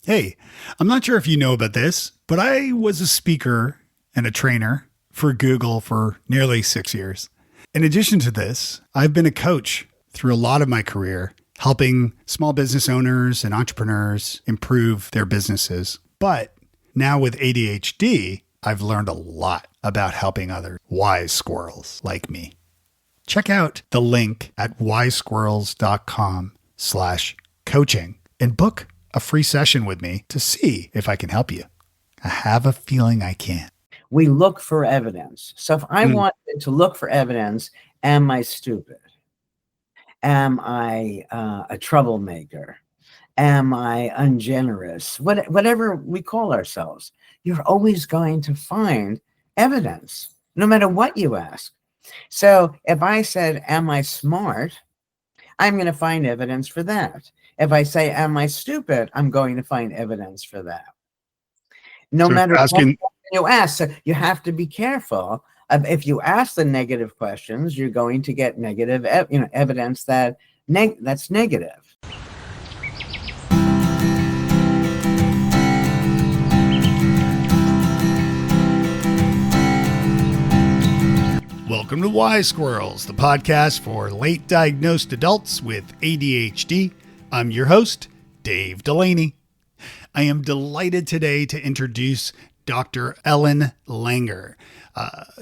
Hey, I'm not sure if you know about this, but I was a speaker and a trainer for Google for nearly 6 years. In addition to this, I've been a coach through a lot of my career, helping small business owners and entrepreneurs improve their businesses. But now with ADHD, I've learned a lot about helping other wise squirrels like me. Check out the link at wisesquirrels.com/coaching and book a free session with me to see if I can help you. I have a feeling I can. We look for evidence. So if I wanted to look for evidence, am I stupid? Am I a troublemaker? Am I ungenerous? Whatever we call ourselves, you're always going to find evidence, no matter what you ask. So if I said, am I smart? I'm going to find evidence for that. If I say, am I stupid? I'm going to find evidence for that. No matter what you ask, so you have to be careful. If you ask the negative questions, you're going to get negative, evidence that's negative. Welcome to Wise Squirrels, the podcast for late diagnosed adults with ADHD. I'm your host, Dave Delaney. I am delighted today to introduce Dr. Ellen Langer.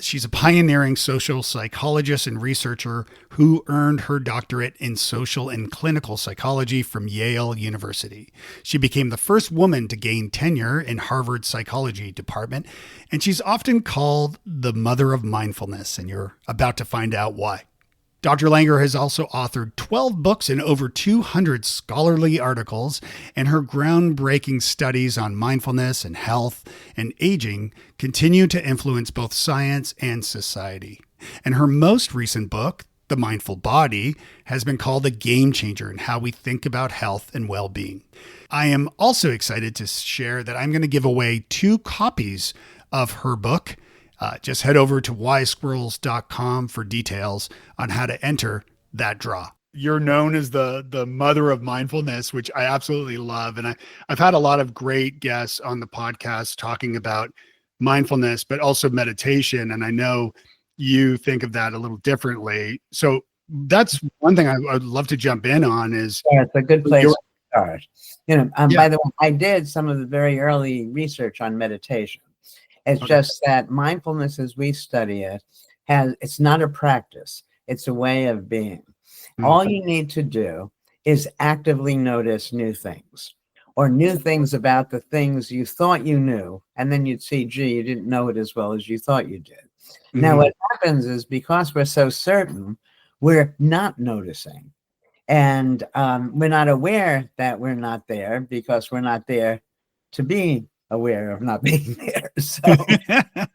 She's a pioneering social psychologist and researcher who earned her doctorate in social and clinical psychology from Yale University. She became the first woman to gain tenure in Harvard's psychology department, and she's often called the mother of mindfulness, and you're about to find out why. Dr. Langer has also authored 12 books and over 200 scholarly articles, and her groundbreaking studies on mindfulness and health and aging continue to influence both science and society. And her most recent book, The Mindful Body, has been called a game changer in how we think about health and well-being. I am also excited to share that I'm going to give away 2 copies of her book. Just head over to wisesquirrels.com for details on how to enter that draw. You're known as the mother of mindfulness, which I absolutely love. And I've had a lot of great guests on the podcast talking about mindfulness, but also meditation. And I know you think of that a little differently. So that's one thing I would love to jump in on is. Yeah, it's a good place to start. By the way, I did some of the very early research on meditation. It's just that mindfulness, as we study it, it's not a practice. It's a way of being. All you need to do is actively notice new things or new things about the things you thought you knew. And then you'd see, gee, you didn't know it as well as you thought you did. Now, what happens is because we're so certain, we're not noticing. And we're not aware that we're not there because we're not there to be aware of not being there. So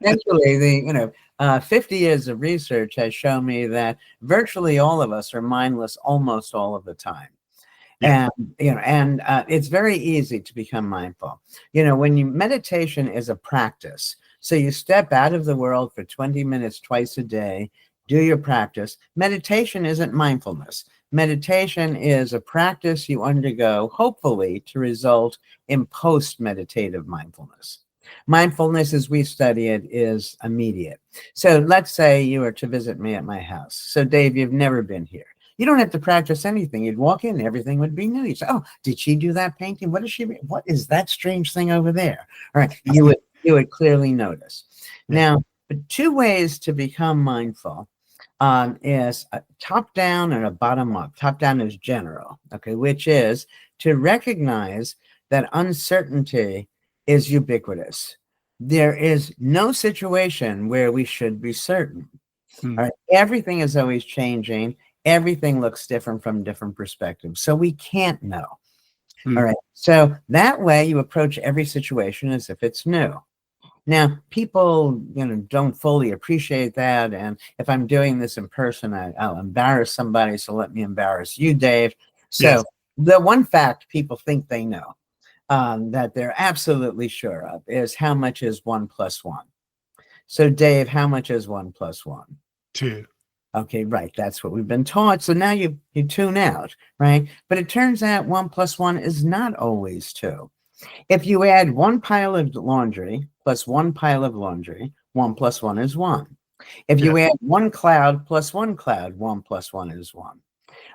essentially 50 years of research has shown me that virtually all of us are mindless almost all of the time. Yeah. And it's very easy to become mindful. Meditation is a practice. So you step out of the world for 20 minutes twice a day, do your practice. Meditation isn't mindfulness. Meditation is a practice you undergo, hopefully, to result in post-meditative mindfulness. Mindfulness, as we study it, is immediate. So let's say you were to visit me at my house. So, Dave, you've never been here. You don't have to practice anything. You'd walk in, everything would be new. You'd say, oh, did she do that painting? What is that strange thing over there? All right, you would clearly notice. Now, 2 ways to become mindful. Is a top down and a bottom up. Top down is general, okay, which is to recognize that uncertainty is ubiquitous. There is no situation where we should be certain. All right, everything is always changing. Everything looks different from different perspectives, so we can't know. All right, so that way you approach every situation as if it's new. Now, people, don't fully appreciate that. And if I'm doing this in person, I'll embarrass somebody. So let me embarrass you, Dave. So The one fact people think they know that they're absolutely sure of is how much is 1 + 1. So, Dave, how much is 1 + 1? 2. Okay, right. That's what we've been taught. So now you tune out, right? But it turns out 1 + 1 is not always 2. If you add one pile of laundry plus one pile of laundry, 1 plus 1 is 1. If you add one cloud plus one cloud, 1 plus 1 is 1.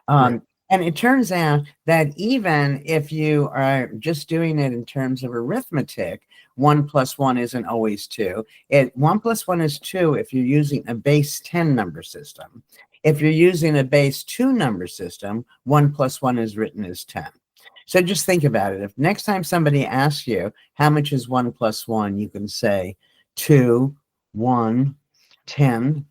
Right. And it turns out that even if you are just doing it in terms of arithmetic, 1 plus 1 isn't always 2. 1 plus 1 is 2 if you're using a base 10 number system. If you're using a base 2 number system, 1 plus 1 is written as 10. So just think about it. If next time somebody asks you, how much is 1 plus 1, you can say 2, 1, 10.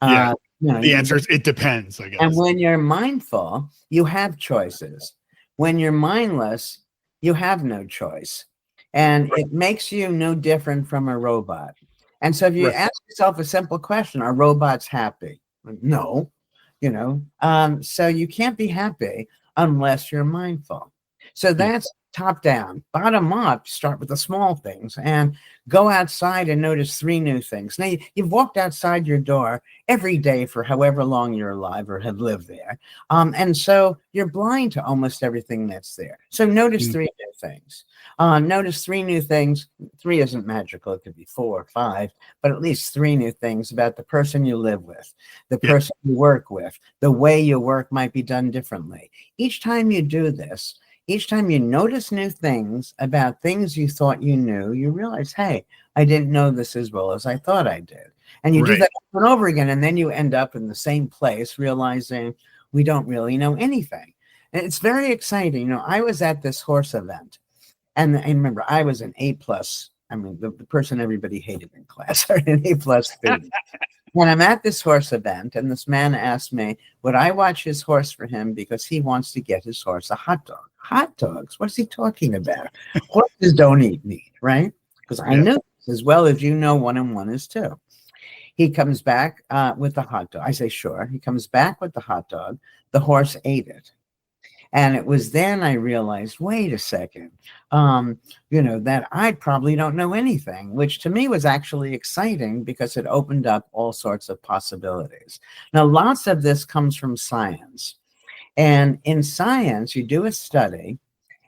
Yeah. You know, The answer is it depends, I guess. and when you're mindful, you have choices. When you're mindless, you have no choice. And it makes you no different from a robot. And so if you ask yourself a simple question, are robots happy? No, so you can't be happy unless you're mindful. So that's top down. Bottom up, start with the small things and go outside and notice 3 new things. Now, you've walked outside your door every day for however long you're alive or have lived there. And so you're blind to almost everything that's there. So notice 3 new things. Notice 3 new things. 3 isn't magical. It could be 4 or 5, but at least 3 new things about the person you live with, the person you work with, the way your work might be done differently. Each time you do this, each time you notice new things about things you thought you knew, you realize, hey, I didn't know this as well as I thought I did. And you do that over and over again, and then you end up in the same place realizing we don't really know anything. And it's very exciting. I was at this horse event, and I remember I was an A+. I mean, the person everybody hated in class, an A+ student. When I'm at this horse event, and this man asked me, would I watch his horse for him because he wants to get his horse a hot dog? Hot dogs? What's he talking about? Horses don't eat meat, right? Because I knew this as well as 1 and 1 is 2. He comes back with the hot dog. I say, sure. He comes back with the hot dog. The horse ate it. And it was then I realized, wait a second, that I probably don't know anything, which to me was actually exciting because it opened up all sorts of possibilities. Now, lots of this comes from science. And in science, you do a study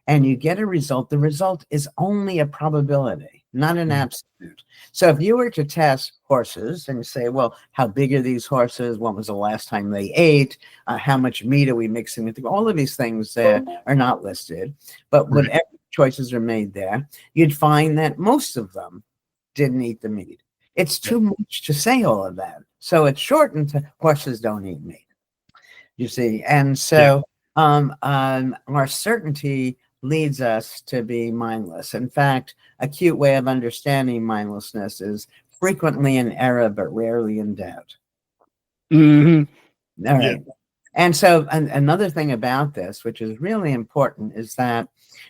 and you get a result. The result is only a probability, not an absolute. So if you were to test horses and say, well, how big are these horses? When was the last time they ate? How much meat are we mixing with? All of these things are not listed. But whatever choices are made there, you'd find that most of them didn't eat the meat. It's too much to say all of that. So it's shortened to horses don't eat meat. You see, and so our certainty leads us to be mindless. In fact, a cute way of understanding mindlessness is frequently in error, but rarely in doubt. All right. And so another thing about this, which is really important, is that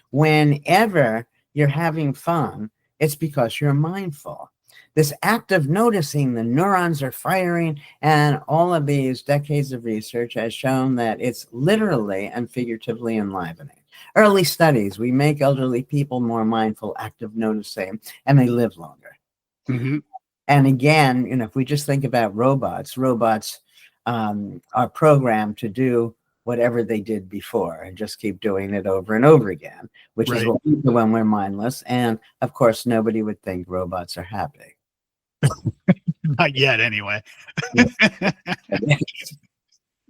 whenever you're having fun, it's because you're mindful. This act of noticing the neurons are firing, and all of these decades of research has shown that it's literally and figuratively enlivening. Early studies, we make elderly people more mindful, active noticing, and they live longer. And again, if we just think about robots are programmed to do whatever they did before and just keep doing it over and over again, which is what we do when we're mindless. And of course, nobody would think robots are happy. Not yet, anyway.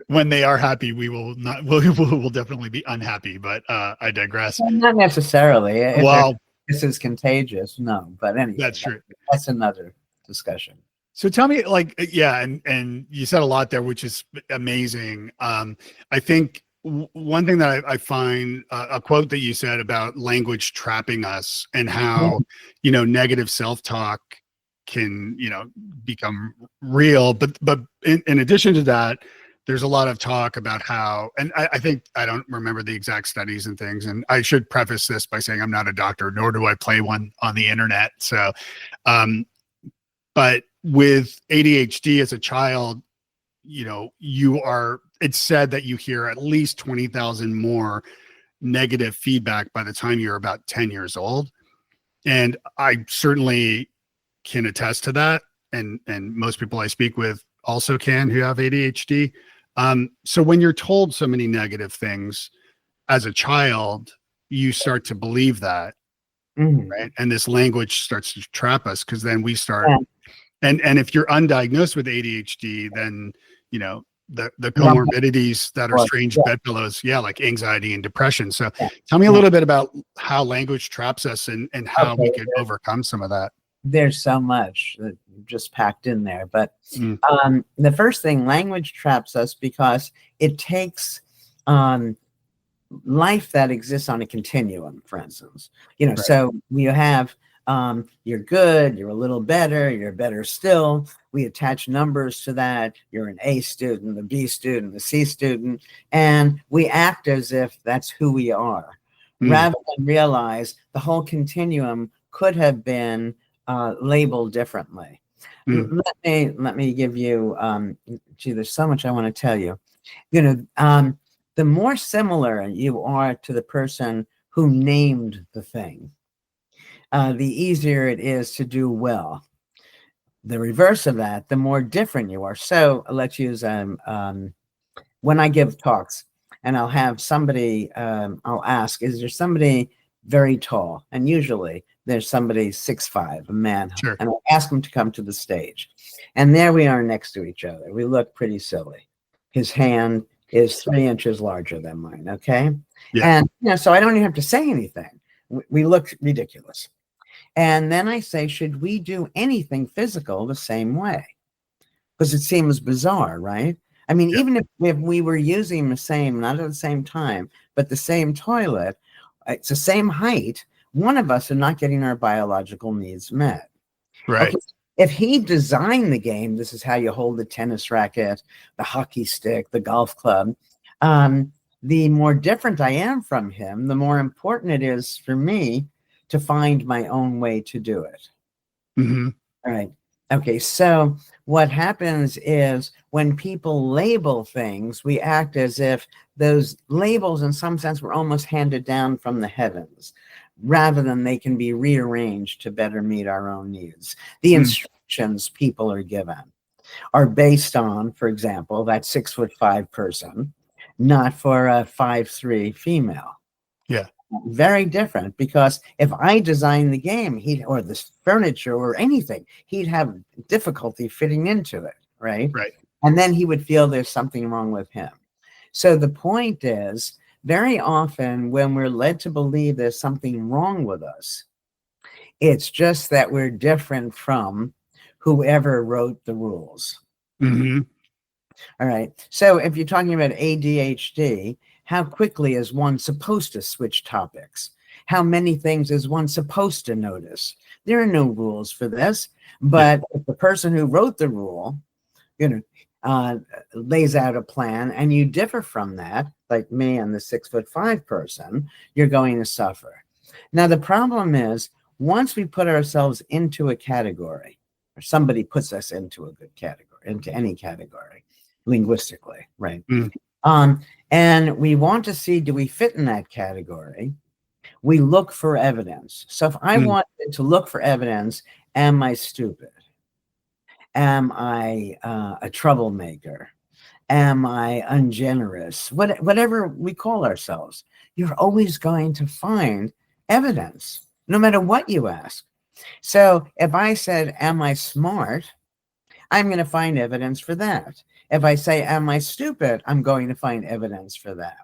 When they are happy, we will not. We'll definitely be unhappy. But I digress. Well, not necessarily. Well, this is contagious. No, but anyway, that's true. That's another discussion. So tell me, and you said a lot there, which is amazing. I think one thing that I find a quote that you said about language trapping us and how negative self-talk can become real, but in addition to that, there's a lot of talk about how, and I think, I don't remember the exact studies and things, and I should preface this by saying I'm not a doctor, nor do I play one on the internet. So but with ADHD as a child, it's said that you hear at least 20,000 more negative feedback by the time you're about 10 years old. And I certainly can attest to that. And most people I speak with also can, who have ADHD. So when you're told so many negative things as a child, you start to believe that. right? And this language starts to trap us because then we start, Yeah. and if you're undiagnosed with ADHD, then, you know, the You don't comorbidities that are have- strange yeah, bedfellows, yeah, like anxiety and depression. So yeah, tell me a yeah. little bit about how language traps us and how we Okay. could overcome some of that. There's so much that just packed in there. But Mm, the first thing, language traps us because it takes life that exists on a continuum, for instance. right. So you have you're good, you're a little better, you're better still. We attach numbers to that. You're an A student, a B student, a C student, and we act as if that's who we are, rather than realize the whole continuum could have been labeled differently. Mm, Let me give you. Gee, there's so much I want to tell you. The more similar you are to the person who named the thing, the easier it is to do well. The reverse of that, the more different you are. So let's use when I give talks, and I'll have somebody, I'll ask, is there somebody very tall? And usually there's somebody 6'5", a man, sure. and I'll ask him to come to the stage. And there we are next to each other. We look pretty silly. His hand is 3 inches larger than mine, okay? Yeah. And so I don't even have to say anything. We look ridiculous. And then I say, should we do anything physical the same way? Because it seems bizarre, right? I mean, Yeah. even if we were using the same, not at the same time, but the same toilet, it's the same height, one of us are not getting our biological needs met. Right. Okay, if he designed the game, this is how you hold the tennis racket, the hockey stick, the golf club. The more different I am from him, the more important it is for me to find my own way to do it. Mm-hmm. All right. Okay. So what happens is when people label things, we act as if those labels, in some sense, were almost handed down from the heavens, rather than they can be rearranged to better meet our own needs. The instructions people are given are based on, for example, that 6'5" person, not for a 5'3" female. Yeah. Very different, because if I designed the game, or this furniture or anything, he'd have difficulty fitting into it, right? Right. And then he would feel there's something wrong with him. So the point is, very often when we're led to believe there's something wrong with us, it's just that we're different from whoever wrote the rules. Mm-hmm. All right. So if you're talking about ADHD, how quickly is one supposed to switch topics? How many things is one supposed to notice? There are no rules for this, but if the person who wrote the rule, lays out a plan, and you differ from that, like me and the 6'5" person, you're going to suffer. Now, the problem is, once we put ourselves into a category, or somebody puts us into a good category, into any category, linguistically, right? And we want to see, do we fit in that category? We look for evidence. So if I wanted to look for evidence, am I stupid? Am I a troublemaker? Am I ungenerous? Whatever we call ourselves, you're always going to find evidence, no matter what you ask. So if I said, am I smart? I'm going to find evidence for that. If I say, am I stupid? I'm going to find evidence for that.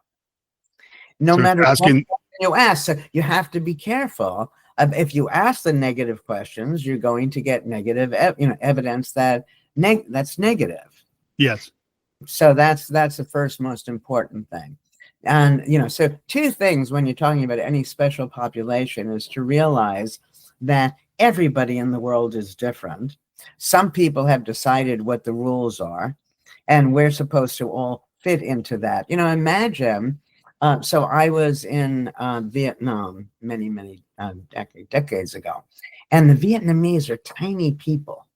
No So matter what asking, you ask, so you have to be careful. If you ask the negative questions, you're going to get negative, evidence that's negative. yes. So that's the first most important thing. And so two things when you're talking about any special population is to realize that everybody in the world is different. Some people have decided what the rules are, and we're supposed to all fit into that. Imagine, so I was in Vietnam many decades ago, and the Vietnamese are tiny people.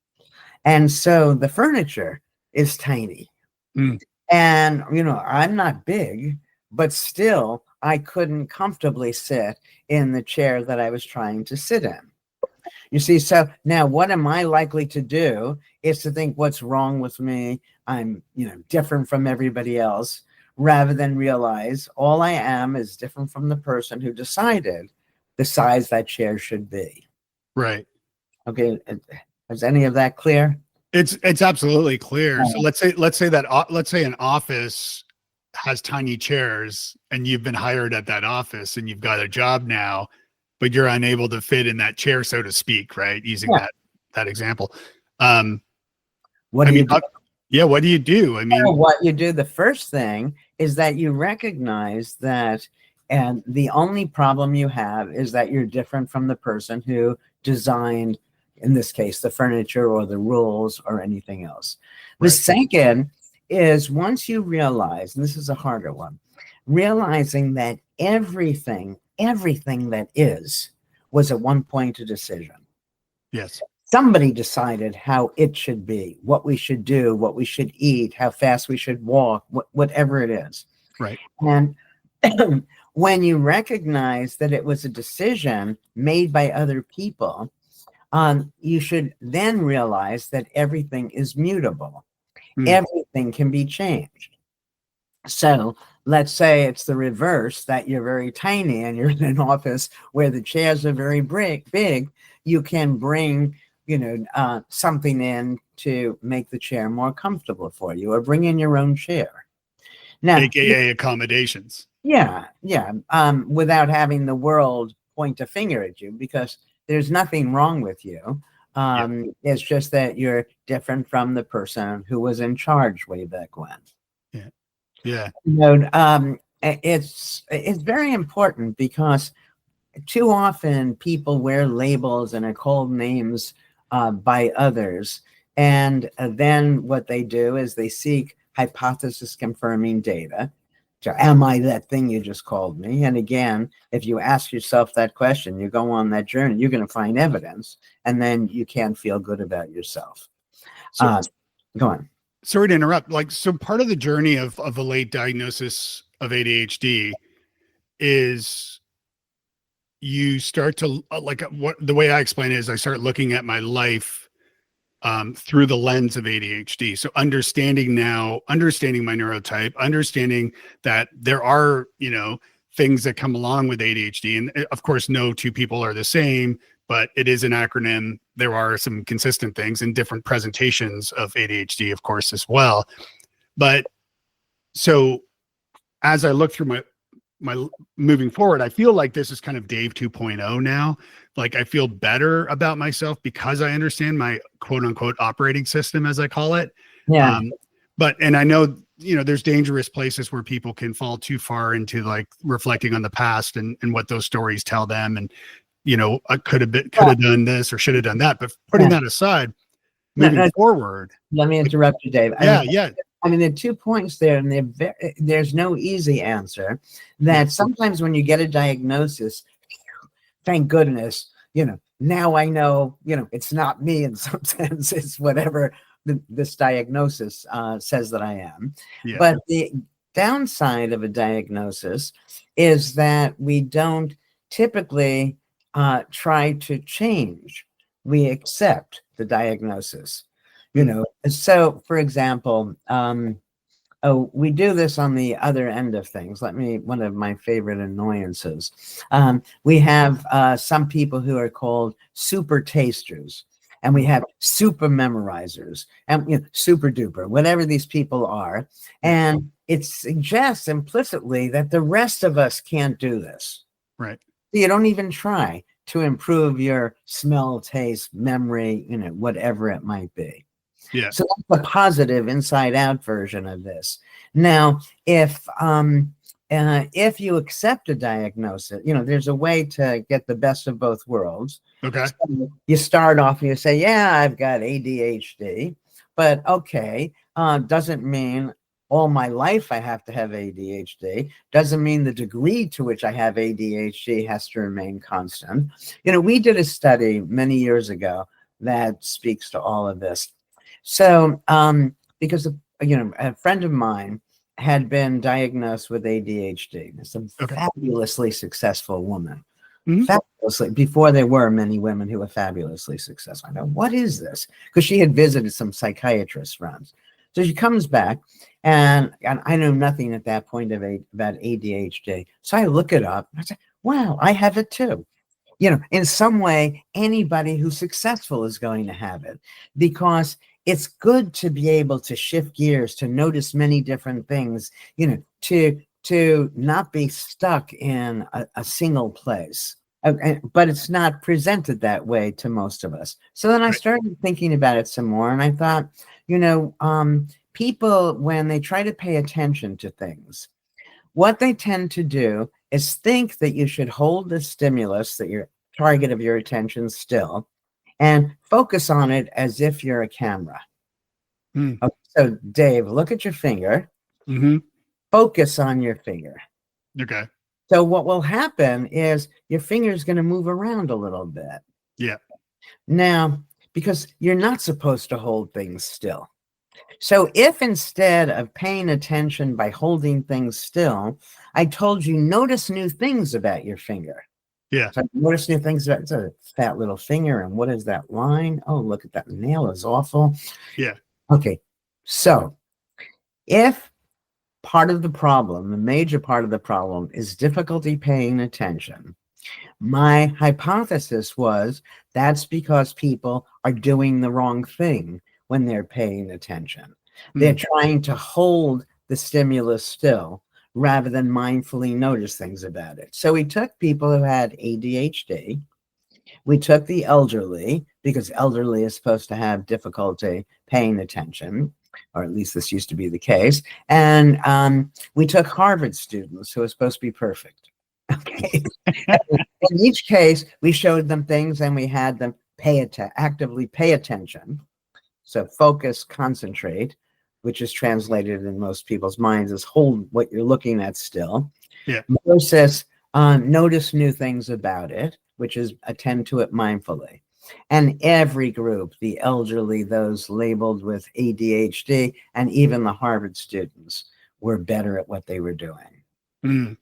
And so the furniture is tiny. And, I'm not big, but still I couldn't comfortably sit in the chair that I was trying to sit in. You see, so now what am I likely to do is to think, what's wrong with me? I'm, different from everybody else, rather than realize all I am is different from the person who decided the size that chair should be. Right. Okay, is any of that clear? It's absolutely clear. So Uh, let's say an office has tiny chairs and you've been hired at that office and you've got a job now, but you're unable to fit in that chair, so to speak, right? Using yeah. that example. Um, What I do mean, you do? yeah, what do you do? I mean, What you do, the first thing is that you recognize that, and the only problem you have is that you're different from the person who designed, in this case, the furniture or the rules or anything else. The right. second is, once you realize, and this is a harder one, realizing that everything that is was at one point a decision. Yes. Somebody decided how it should be, what we should do, what we should eat, how fast we should walk, whatever it is. Right. And when you recognize that it was a decision made by other people, you should then realize that everything is mutable. Everything can be changed. So let's say it's the reverse, that you're very tiny and you're in an office where the chairs are very big. You can bring, something in to make the chair more comfortable for you, or bring in your own chair. Now, AKA accommodations. yeah. Without having the world point a finger at you, because there's nothing wrong with you. It's just that you're different from the person who was in charge way back when. Yeah. Yeah. It's very important, because too often people wear labels and are called names by others. And then what they do is they seek hypothesis confirming data. So, am I that thing you just called me? And again, if you ask yourself that question, you go on that journey, you're going to find evidence, and then you can't feel good about yourself. So, go on. Sorry to interrupt. So part of the journey of a late diagnosis of ADHD is you start to the way I explain it is I start looking at my life through the lens of ADHD. So understanding my neurotype, understanding that there are, things that come along with ADHD. And of course, no two people are the same, but it is an acronym. There are some consistent things and different presentations of ADHD, of course, as well. But so as I look through my moving forward, I feel like this is kind of Dave 2.0 now. Like I feel better about myself because I understand my quote unquote operating system, as I call it. Yeah. And I know, there's dangerous places where people can fall too far into like reflecting on the past and what those stories tell them. And, I could have done this or should have done that, but putting that aside, moving forward. Let me interrupt you, Dave. Yeah. I mean, there are 2 points there, and there's no easy answer. That sometimes when you get a diagnosis, thank goodness, now I know, it's not me in some sense. It's whatever this diagnosis says that I am. Yeah. But the downside of a diagnosis is that we don't typically try to change. We accept the diagnosis. So for example, we do this on the other end of things. One of my favorite annoyances. We have some people who are called super tasters, and we have super memorizers, and super duper, whatever these people are. And it suggests implicitly that the rest of us can't do this. Right. You don't even try to improve your smell, taste, memory, whatever it might be. Yeah. So that's the positive inside out version of this. Now, if you accept a diagnosis, there's a way to get the best of both worlds. Okay. So you start off and you say, yeah, I've got ADHD, but okay, doesn't mean all my life I have to have ADHD. Doesn't mean the degree to which I have ADHD has to remain constant. We did a study many years ago that speaks to all of this. So, because a friend of mine had been diagnosed with ADHD, some fabulously successful woman, fabulously, before there were many women who were fabulously successful. I know, what is this? Because she had visited some psychiatrist friends. So she comes back, and I know nothing at that point about ADHD. So I look it up, and I say, wow, I have it too. In some way, anybody who's successful is going to have it, because it's good to be able to shift gears, to notice many different things, to not be stuck in a single place. But it's not presented that way to most of us. So then I started thinking about it some more, and I thought, people, when they try to pay attention to things, what they tend to do is think that you should hold the stimulus, that your target of your attention, still, and focus on it as if you're a camera. Mm. Okay, so Dave, look at your finger. Mm-hmm. Focus on your finger. Okay. So what will happen is your finger is going to move around a little bit. Yeah. Now, because you're not supposed to hold things still. So if instead of paying attention by holding things still, I told you, notice new things about your finger. Yeah. So notice new things about, it's a fat little finger, and what is that line? Oh, look at that nail, is awful. Yeah. Okay. So if part of the problem, the major part of the problem, is difficulty paying attention, my hypothesis was that's because people are doing the wrong thing when they're paying attention. They're trying to hold the stimulus still rather than mindfully notice things about it. So we took people who had ADHD. We took the elderly, because elderly is supposed to have difficulty paying attention, or at least this used to be the case. And we took Harvard students who are supposed to be perfect. Okay. In each case, we showed them things and we had them actively pay attention. So focus, concentrate, which is translated in most people's minds as hold what you're looking at still. Yeah. Versus notice new things about it, which is attend to it mindfully. And every group, the elderly, those labeled with ADHD, and even the Harvard students, were better at what they were doing.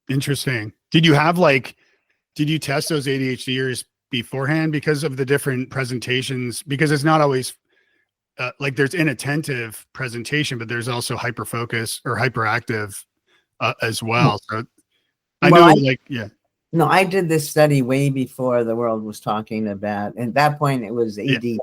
Interesting. Did you test those ADHDers beforehand because of the different presentations? Because it's not always like there's inattentive presentation, but there's also hyperfocus or hyperactive as well. So I know, yeah. No, I did this study way before the world was talking about, at that point it was ADD.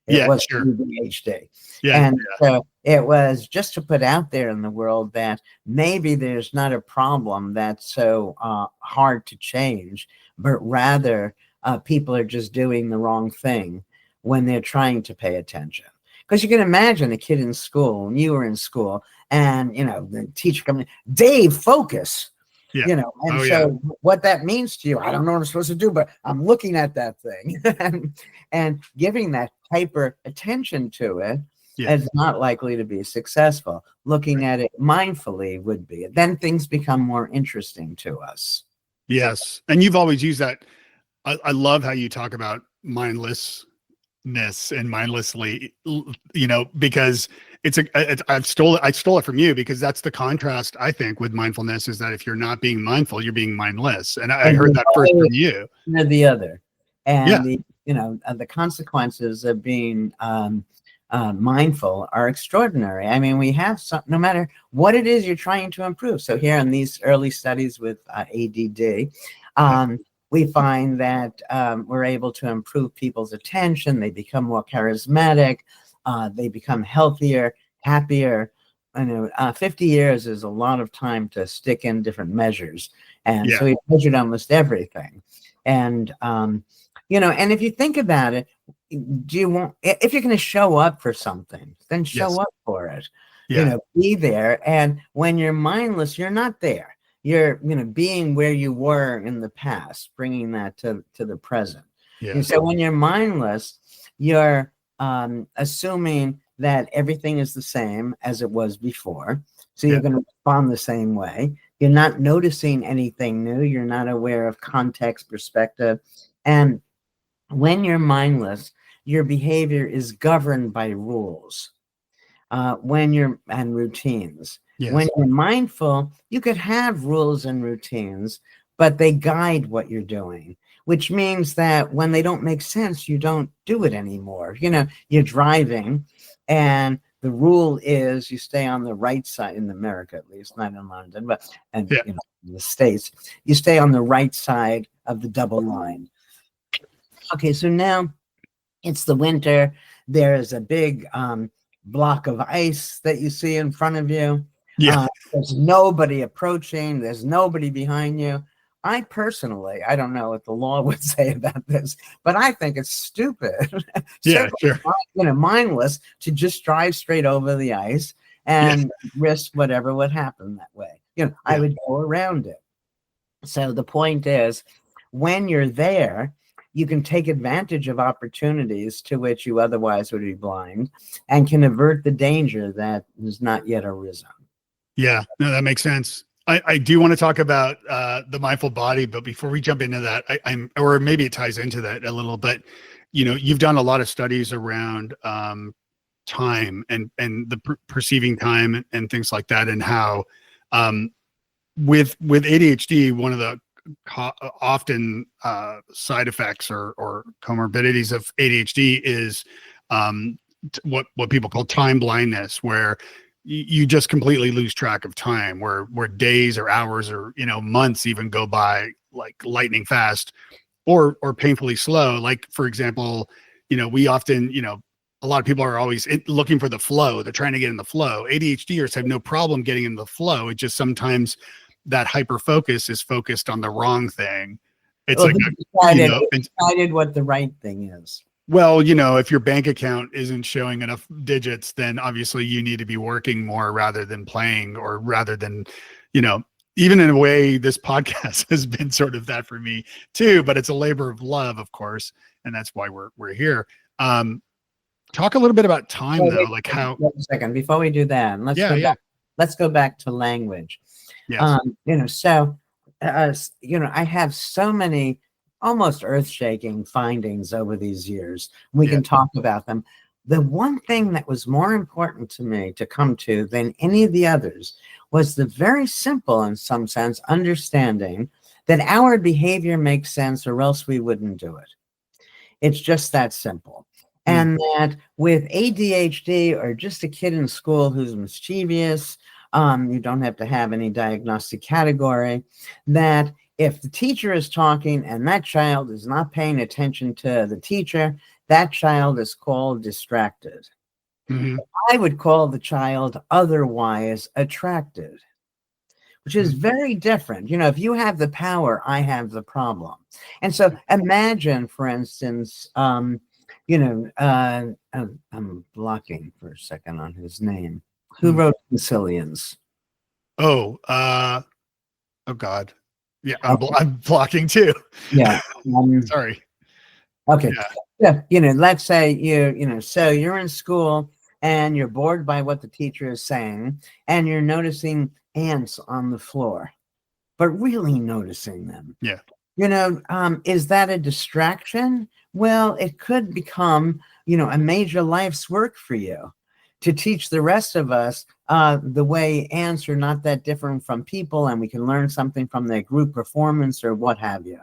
It was sure. ADHD. Yeah. And so it was just to put out there in the world that maybe there's not a problem that's so hard to change, but rather people are just doing the wrong thing when they're trying to pay attention. Because you can imagine a kid in school, when you were in school, and the teacher coming, Dave, focus. Yeah. And what that means to you, I don't know what I'm supposed to do, but I'm looking at that thing and giving that hyper attention to it is not likely to be successful. Looking at it mindfully would be. Then things become more interesting to us. Yes. And you've always used that. I love how you talk about mindlessness and mindlessly, because I stole it from you, because that's the contrast, I think, with mindfulness, is that if you're not being mindful, you're being mindless. And I heard that first from you. Or the other. And the consequences of being mindful are extraordinary. I mean, we have no matter what it is you're trying to improve. So here in these early studies with ADD, we find that we're able to improve people's attention. They become more charismatic. They become healthier, happier. 50 years is a lot of time to stick in different measures. And so we measured almost everything. And, and if you think about it, if you're going to show up for something, then show up for it. Be there. And when you're mindless, you're not there. You're, being where you were in the past, bringing that to the present. And so when you're mindless, you're assuming that everything is the same as it was before. So you're going to respond the same way. You're not noticing anything new. You're not aware of context, perspective. And when you're mindless, your behavior is governed by rules. And routines. Yes. When you're mindful, you could have rules and routines, but they guide what you're doing, which means that when they don't make sense, you don't do it anymore. You're driving and the rule is you stay on the right side, in America at least, not in London, but in the States, you stay on the right side of the double line. Okay, so now it's the winter. There is a big block of ice that you see in front of you. Yeah. There's nobody approaching. There's nobody behind you. I personally, I don't know what the law would say about this, but I think it's stupid. Yeah, sure. Mindless to just drive straight over the ice and risk whatever would happen that way. I would go around it. So the point is, when you're there, you can take advantage of opportunities to which you otherwise would be blind, and can avert the danger that has not yet arisen. Yeah, no, that makes sense. I do want to talk about the mindful body, but before we jump into that, or maybe it ties into that a little, but you've done a lot of studies around time and the perceiving time and things like that, and how with ADHD, one of the often side effects or comorbidities of ADHD is what people call time blindness, where you just completely lose track of time, where days or hours or months even go by like lightning fast, or painfully slow. Like, for example, we often, a lot of people are always looking for the flow. They're trying to get in the flow. ADHDers have no problem getting in the flow. It just sometimes that hyper focus is focused on the wrong thing. It's decided what the right thing is. Well, if your bank account isn't showing enough digits, then obviously you need to be working more rather than playing, or rather than, even in a way, this podcast has been sort of that for me too, but it's a labor of love, of course. And that's why we're here. Talk a little bit about time, though, like how. Wait a second, before we do that, let's go back to language. Yes. I have so many almost earth-shaking findings over these years. We can talk about them. The one thing that was more important to me to come to than any of the others was the very simple, in some sense, understanding that our behavior makes sense, or else we wouldn't do it. It's just that simple. And that with ADHD, or just a kid in school who's mischievous, you don't have to have any diagnostic category, that if the teacher is talking and that child is not paying attention to the teacher, that child is called distracted. Mm-hmm. I would call the child otherwise attracted, which is very different. If you have the power, I have the problem. And so imagine, for instance, I'm blocking for a second on his name. Who wrote Concilians? Oh God. Yeah, I'm blocking too. Yeah. Sorry. Okay. Yeah. Let's say so you're in school and you're bored by what the teacher is saying, and you're noticing ants on the floor, but really noticing them. Yeah. Is that a distraction? Well, it could become, a major life's work for you, to teach the rest of us the way ants are not that different from people, and we can learn something from their group performance or what have you.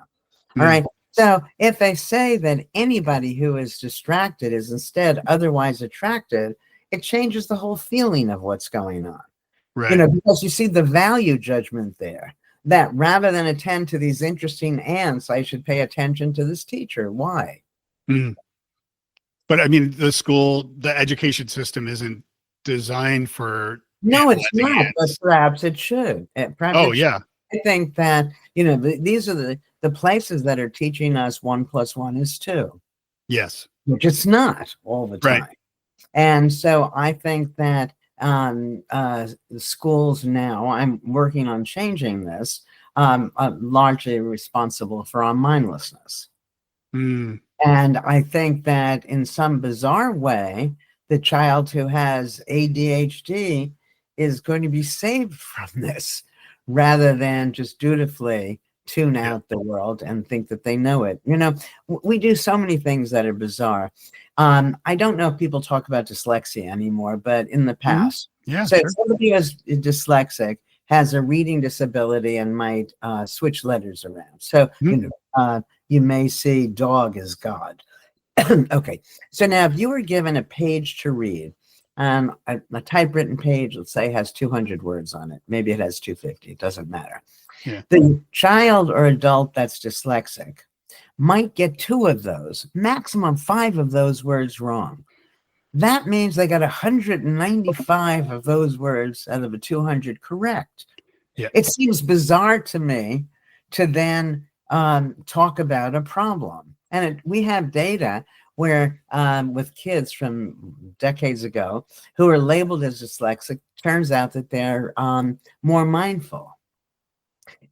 All right. So if they say that anybody who is distracted is instead otherwise attracted, it changes the whole feeling of what's going on. Right. Because you see the value judgment there, that rather than attend to these interesting ants, I should pay attention to this teacher. Why? But I mean, the education system isn't designed for. No, it's not, but perhaps it should. Yeah. I think that, these are the places that are teaching us 1 + 1 is 2. Yes. Which it's not all the time. Right. And so I think that the schools now, I'm working on changing this, are largely responsible for our mindlessness. And I think that in some bizarre way, the child who has ADHD is going to be saved from this, rather than just dutifully tune out the world and think that they know it. We do so many things that are bizarre. I don't know if people talk about dyslexia anymore, but in the past. So sure. Somebody who's dyslexic has a reading disability and might switch letters around. So, you may see dog as God. Okay. So now if you were given a page to read, and a typewritten page, let's say, has 200 words on it. Maybe it has 250. It doesn't matter. Yeah. The child or adult that's dyslexic might get 2 of those, maximum 5 of those words wrong. That means they got 195 of those words out of a 200 correct. Yeah. It seems bizarre to me to then talk about a problem. And we have data where with kids from decades ago who are labeled as dyslexic, turns out that they're more mindful,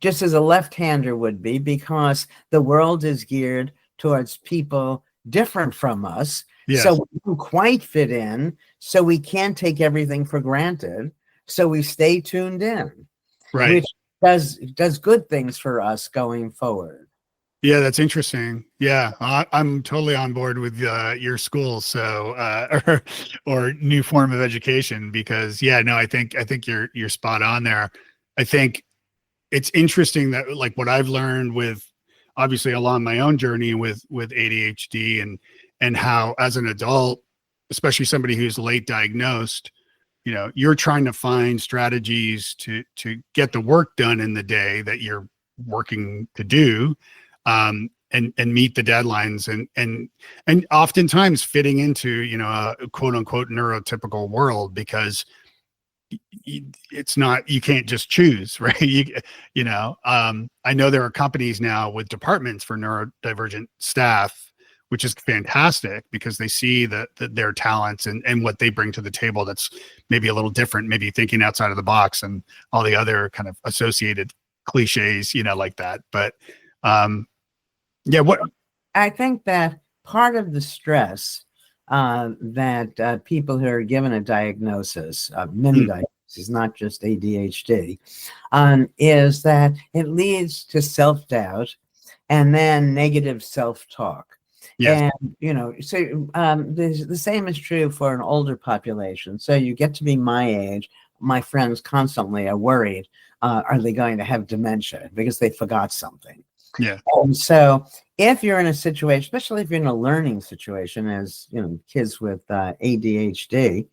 just as a left-hander would be, because the world is geared towards people different from us. Yes. So we don't quite fit in, so we can't take everything for granted. So we stay tuned in, Right. which does good things for us going forward. Yeah, that's interesting. Yeah, I'm totally on board with your school, so or new form of education, because yeah, no, I think you're spot on there. I think it's interesting that, like, what I've learned with, obviously along my own journey with ADHD, and how as an adult, especially somebody who's late diagnosed, you're trying to find strategies to get the work done in the day that you're working to do, and meet the deadlines, and oftentimes fitting into, a quote unquote neurotypical world, because it's not, you can't just choose, right? I know there are companies now with departments for neurodivergent staff, which is fantastic, because they see that their talents and what they bring to the table that's maybe a little different, maybe thinking outside of the box and all the other kind of associated cliches, like that. But yeah, what I think that part of the stress that people who are given a diagnosis, many diagnoses, not just ADHD, is that it leads to self-doubt and then negative self-talk. Yes. And, so the same is true for an older population. So you get to be my age, my friends constantly are worried, are they going to have dementia because they forgot something? Yeah. And so if you're in a situation, especially if you're in a learning situation, as kids with ADHD,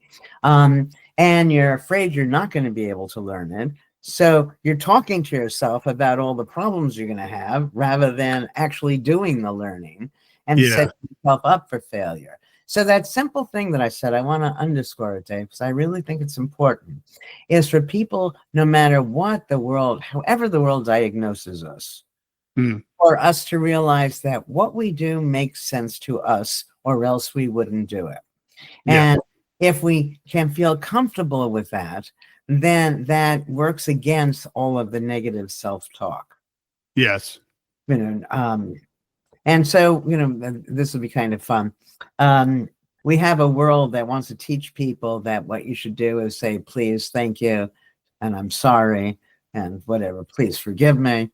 and you're afraid you're not going to be able to learn it, so you're talking to yourself about all the problems you're going to have rather than actually doing the learning and setting yourself up for failure. So that simple thing that I said, I want to underscore it, Dave, because I really think it's important, is for people, no matter what the world, however the world diagnoses us, for us to realize that what we do makes sense to us, or else we wouldn't do it. Yeah. And if we can feel comfortable with that, then that works against all of the negative self-talk. Yes. And so, this will be kind of fun. We have a world that wants to teach people that what you should do is say, please, thank you, and I'm sorry, and whatever, please forgive me.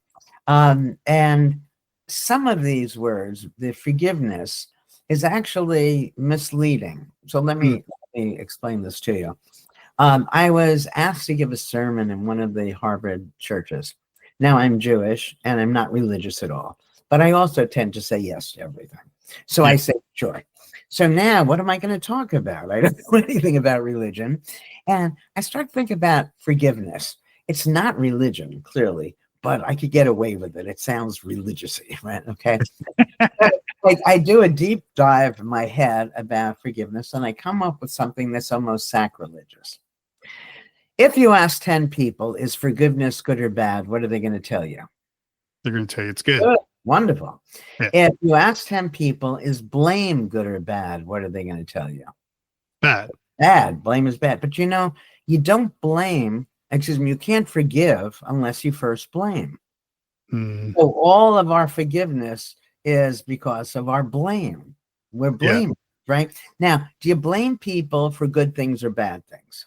And some of these words, the forgiveness, is actually misleading. So let me explain this to you. I was asked to give a sermon in one of the Harvard churches. Now, I'm Jewish and I'm not religious at all, but I also tend to say yes to everything. So I say, sure. So now what am I going to talk about? I don't know anything about religion. And I start thinking about forgiveness. It's not religion, clearly, but I could get away with it. It sounds religious-y, right? Okay. Like, I do a deep dive in my head about forgiveness, and I come up with something that's almost sacrilegious. If you ask 10 people, is forgiveness good or bad? What are they going to tell you? They're going to tell you it's good. Good. Wonderful. Yeah. If you ask 10 people, is blame good or bad? What are they going to tell you? Bad. Bad. Blame is bad. But you don't blame, you can't forgive unless you first blame. So all of our forgiveness is because of our blame. We're blaming, right? Now, do you blame people for good things or bad things?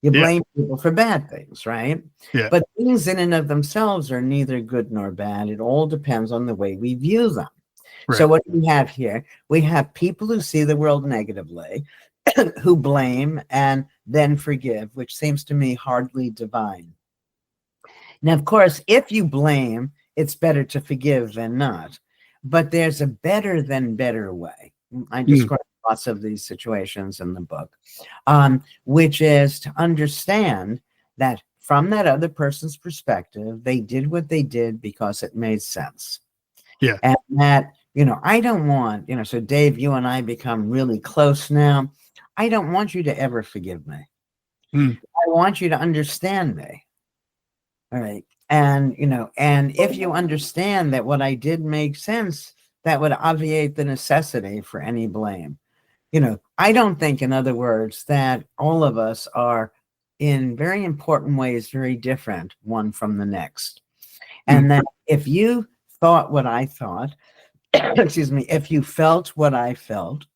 You blame people for bad things, right? Yeah. But things in and of themselves are neither good nor bad. It all depends on the way we view them. Right. So what do we have here? We have people who see the world negatively, who blame and then forgive, which seems to me hardly divine. Now, of course, if you blame, it's better to forgive than not. But there's a better than better way. I describe lots of these situations in the book, which is to understand that from that other person's perspective, they did what they did because it made sense. Yeah. And that, I don't want, so Dave, you and I become really close now. I don't want you to ever forgive me. I want you to understand me. All right. And, and if you understand that what I did make sense, that would obviate the necessity for any blame. I don't think, in other words, that all of us are in very important ways very different one from the next. And that if you thought what I thought, excuse me, if you felt what I felt,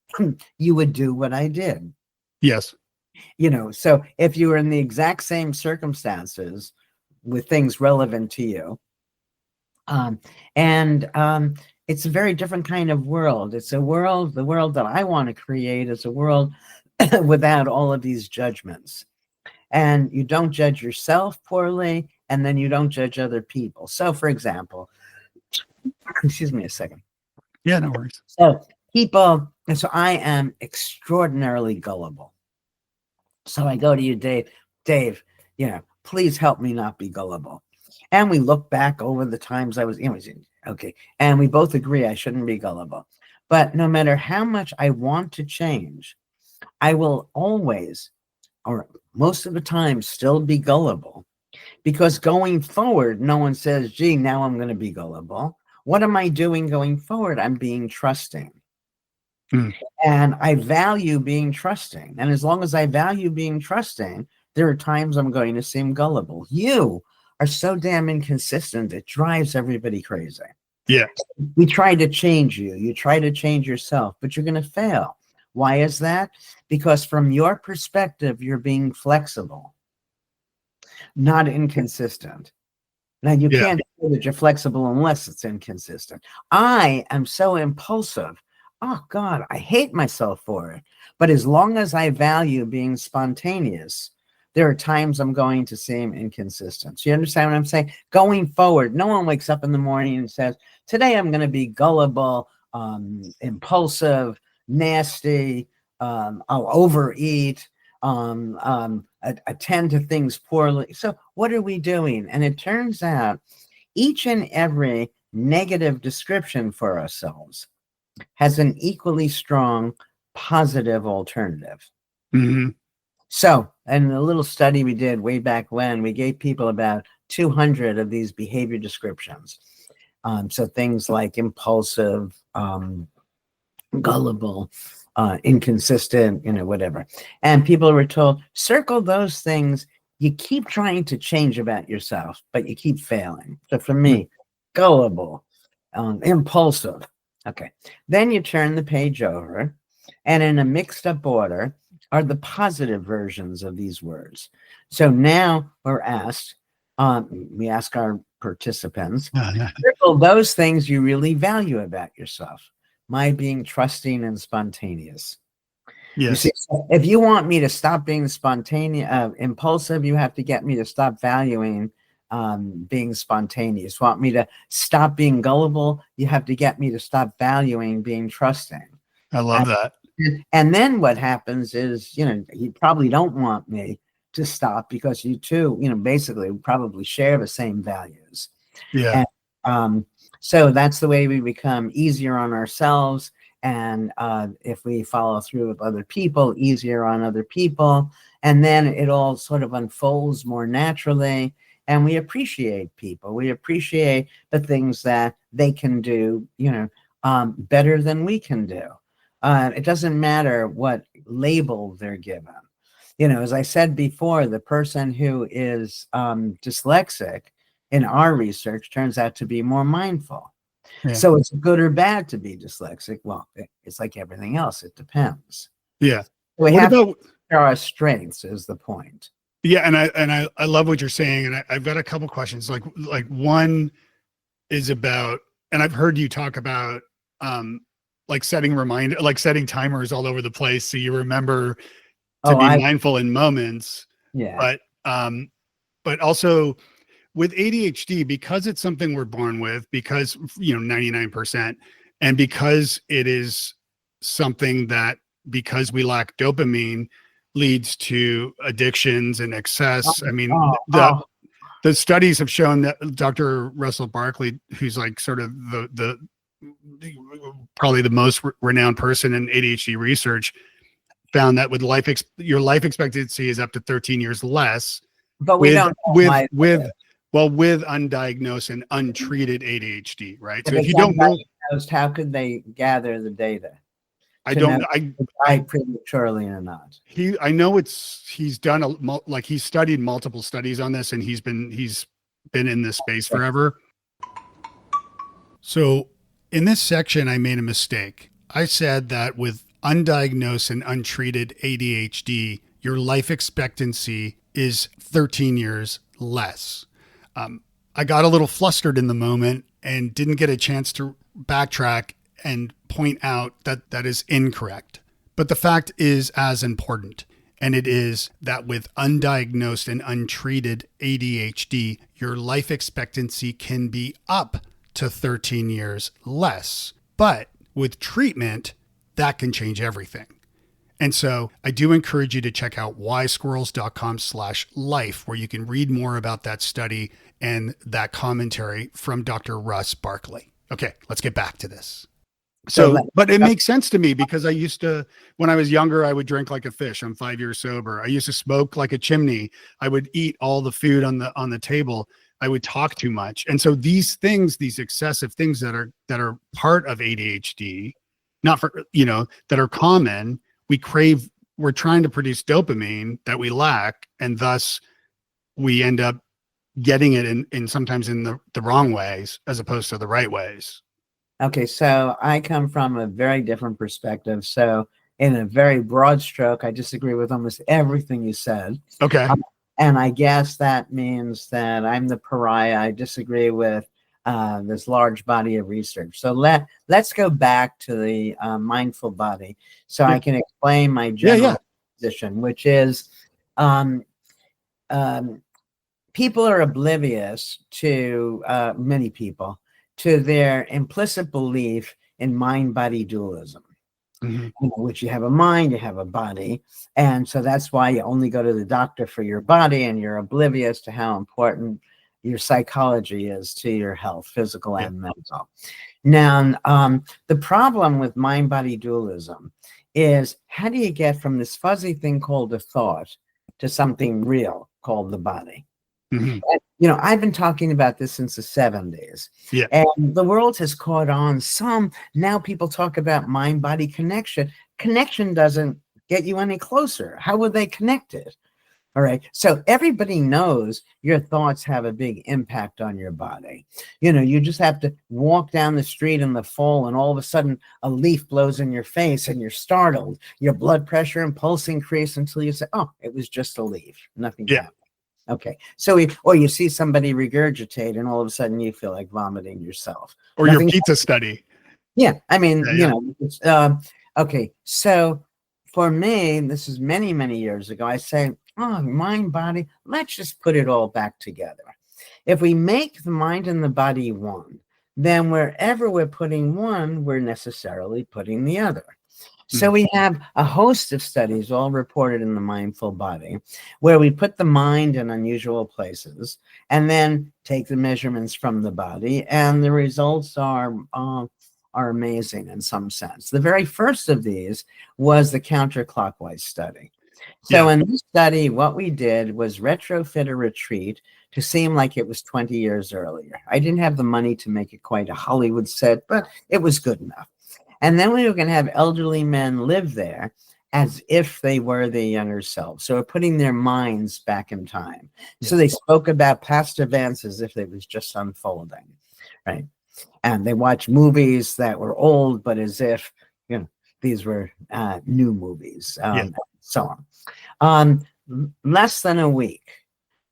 you would do what I did. Yes. So if you were in the exact same circumstances with things relevant to you, it's a very different kind of world. It's the world that I want to create is a world without all of these judgments. And you don't judge yourself poorly, and then you don't judge other people. So, for example, excuse me a second. Yeah, no worries. So I am extraordinarily gullible. So I go to you, Dave, please help me not be gullible. And we look back over the times I was, okay. And we both agree I shouldn't be gullible. But no matter how much I want to change, I will always, or most of the time, still be gullible. Because going forward, no one says, gee, now I'm going to be gullible. What am I doing going forward? I'm being trusting. And I value being trusting. And as long as I value being trusting, there are times I'm going to seem gullible. You are so damn inconsistent, it drives everybody crazy. Yeah. We try to change you. You try to change yourself, but you're going to fail. Why is that? Because from your perspective, you're being flexible, not inconsistent. Now, you can't say that you're flexible unless it's inconsistent. I am so impulsive. Oh, God, I hate myself for it. But as long as I value being spontaneous, there are times I'm going to seem inconsistent. So you understand what I'm saying? Going forward, no one wakes up in the morning and says, today I'm going to be gullible, impulsive, nasty, I'll overeat, attend to things poorly. So what are we doing? And it turns out each and every negative description for ourselves has an equally strong positive alternative. So, in a little study we did way back when, we gave people about 200 of these behavior descriptions. So things like impulsive, gullible, inconsistent, whatever. And people were told, circle those things you keep trying to change about yourself, but you keep failing. So for me, gullible, impulsive. Okay. Then you turn the page over, and in a mixed up order are the positive versions of these words. So now we're asked, we ask our participants, circle those things you really value about yourself. My being trusting and spontaneous. Yes. You see, if you want me to stop being spontaneous, impulsive, you have to get me to stop valuing being spontaneous. Want me to stop being gullible, you have to get me to stop valuing being trusting. I love that. And then what happens is, you probably don't want me to stop because you two, basically probably share the same values. Yeah. And, so that's the way we become easier on ourselves. And if we follow through with other people, easier on other people. And then it all sort of unfolds more naturally. And we appreciate people. We appreciate the things that they can do, better than we can do. It doesn't matter what label they're given. As I said before, the person who is dyslexic in our research turns out to be more mindful. Yeah. So it's good or bad to be dyslexic? Well, it's like everything else. It depends. Yeah. We have to share our strengths is the point. Yeah. And I love what you're saying. And I've got a couple questions. Like one is about, and I've heard you talk about, like setting timers all over the place. So you remember to be mindful in moments. Yeah. But also with ADHD, because it's something we're born with, because, 99%, and because it is something that because we lack dopamine leads to addictions and excess. I mean, Oh, oh, the studies have shown that Dr. Russell Barkley, who's like sort of the probably the most renowned person in ADHD research, found that with your life expectancy is up to 13 years less but we with don't know why. with undiagnosed and untreated ADHD, right? If So if it's you don't know, undiagnosed, how could they gather the data I to don't know I if they died prematurely or not? I know he's done like he's studied multiple studies on this, and he's been in this space forever. So in this section, I made a mistake. I said that with undiagnosed and untreated ADHD, your life expectancy is 13 years less. I got a little flustered in the moment and didn't get a chance to backtrack and point out that that is incorrect. But the fact is as important, and it is that with undiagnosed and untreated ADHD, your life expectancy can be up to 13 years less. But with treatment, that can change everything. And so I do encourage you to check out wisesquirrels.com/life, where you can read more about that study and that commentary from Dr. Russ Barkley. Okay, let's get back to this. So, but it makes sense to me because I used to, when I was younger, I would drink like a fish. I'm 5 years sober. I used to smoke like a chimney. I would eat all the food on the table. I would talk too much. And so these things, these excessive things that are part of ADHD, not for, that are common, we're trying to produce dopamine that we lack. And thus we end up getting it in sometimes in the wrong ways as opposed to the right ways. Okay, so I come from a very different perspective. So in a very broad stroke, I disagree with almost everything you said. Okay. And I guess that means that I'm the pariah. I disagree with this large body of research. So let's go back to the mindful body so I can explain my general position, which is people are oblivious to, many people, to their implicit belief in mind-body dualism. Mm-hmm. Which you have a mind, you have a body. And so that's why you only go to the doctor for your body, and you're oblivious to how important your psychology is to your health, physical and mental. Now, the problem with mind-body dualism is, how do you get from this fuzzy thing called a thought to something real called the body? Mm-hmm. And, I've been talking about this since the 70s. Yeah. And the world has caught on some. Now people talk about mind-body connection. Connection doesn't get you any closer. How would they connect it? All right. So everybody knows your thoughts have a big impact on your body. You just have to walk down the street in the fall, and all of a sudden a leaf blows in your face and you're startled. Your blood pressure and pulse increase until you say, oh, it was just a leaf. Nothing happened. Okay, so or you see somebody regurgitate, and all of a sudden you feel like vomiting yourself. Or your pizza study. Yeah, I mean, it's, okay. So for me, this is many, many years ago. I say, oh, mind, body. Let's just put it all back together. If we make the mind and the body one, then wherever we're putting one, we're necessarily putting the other. So we have a host of studies all reported in the Mindful Body, where we put the mind in unusual places and then take the measurements from the body, and the results are amazing in some sense. The very first of these was the counterclockwise study. So in this study, what we did was retrofit a retreat to seem like it was 20 years earlier. I didn't have the money to make it quite a Hollywood set, but it was good enough. And then we were going to have elderly men live there as if they were their younger selves. So we're putting their minds back in time. Yes. So they spoke about past events as if it was just unfolding, right? And they watched movies that were old, but as if, these were new movies, and so on. Less than a week,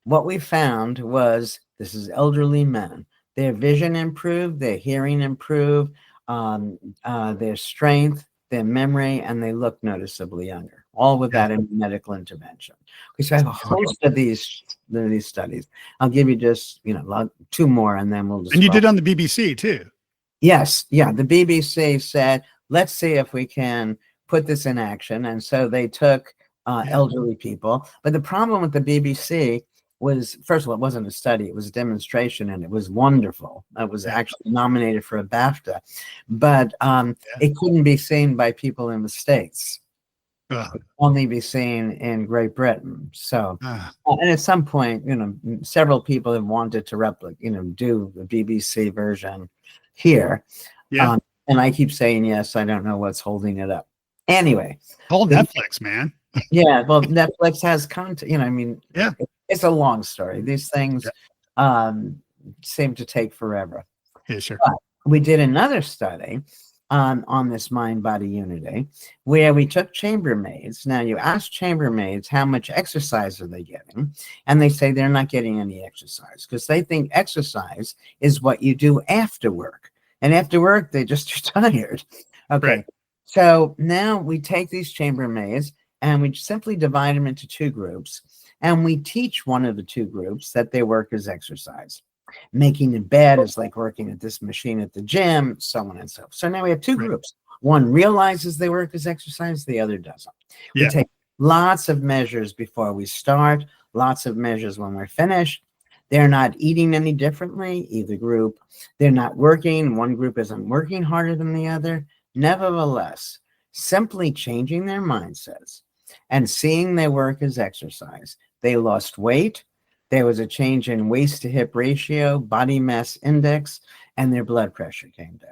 what we found was, this is elderly men. Their vision improved, their hearing improved, their strength, their memory, and they look noticeably younger, all without any medical intervention. We have a host of these studies. I'll give you just, two more, and then we'll just. And you did on the BBC too. Yes. Yeah. The BBC said, let's see if we can put this in action. And so they took elderly people. But the problem with the BBC was, first of all, it wasn't a study, it was a demonstration, and it was wonderful. It was actually nominated for a BAFTA, but it couldn't be seen by people in the States. It could only be seen in Great Britain. So, and at some point, several people have wanted to replicate, do the BBC version here. Yeah. And I keep saying yes, I don't know what's holding it up. Anyway. Call Netflix, man. Yeah, well, Netflix has content, Yeah. It's a long story. These things seem to take forever. Yeah, sure. But we did another study on this mind-body unity where we took chambermaids. Now, you ask chambermaids how much exercise are they getting, and they say they're not getting any exercise because they think exercise is what you do after work. And after work, they just are tired. Okay, right. So now we take these chambermaids and we simply divide them into two groups. And we teach one of the two groups that their work is exercise. Making the bed is like working at this machine at the gym, so on and so forth. So now we have two groups. One realizes their work is exercise, the other doesn't. We take lots of measures before we start, lots of measures when we're finished. They're not eating any differently, either group. They're not working. One group isn't working harder than the other. Nevertheless, simply changing their mindsets and seeing their work as exercise, they lost weight. There was a change in waist to hip ratio, body mass index, and their blood pressure came down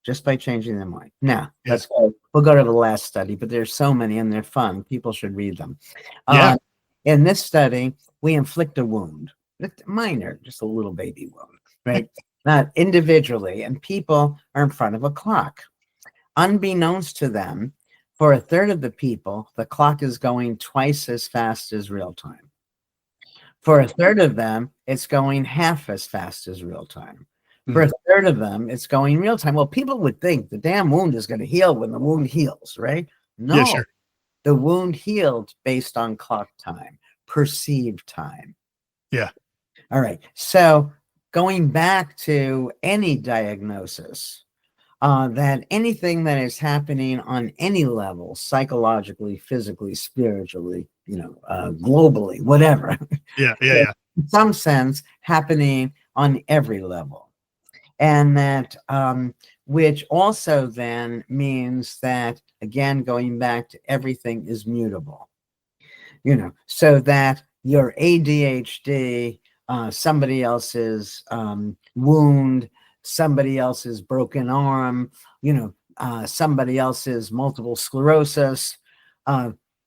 just by changing their mind. Now, let's go. We'll go to the last study, but there's so many and they're fun. People should read them. In this study, we inflict a wound, minor, just a little baby wound, right? Not individually, and people are in front of a clock. Unbeknownst to them, for a third of the people, the clock is going twice as fast as real time. For a third of them, it's going half as fast as real time. For a third of them, it's going real time. Well, people would think the damn wound is going to heal when the wound heals, right? No, yeah, sure. The wound healed based on clock time, perceived time. Yeah. All right. So going back to any diagnosis, that anything that is happening on any level, psychologically, physically, spiritually, globally, whatever. Yeah. In some sense, happening on every level. And that, which also then means that, again, going back to everything is mutable, so that your ADHD, somebody else's wound, somebody else's broken arm, somebody else's multiple sclerosis.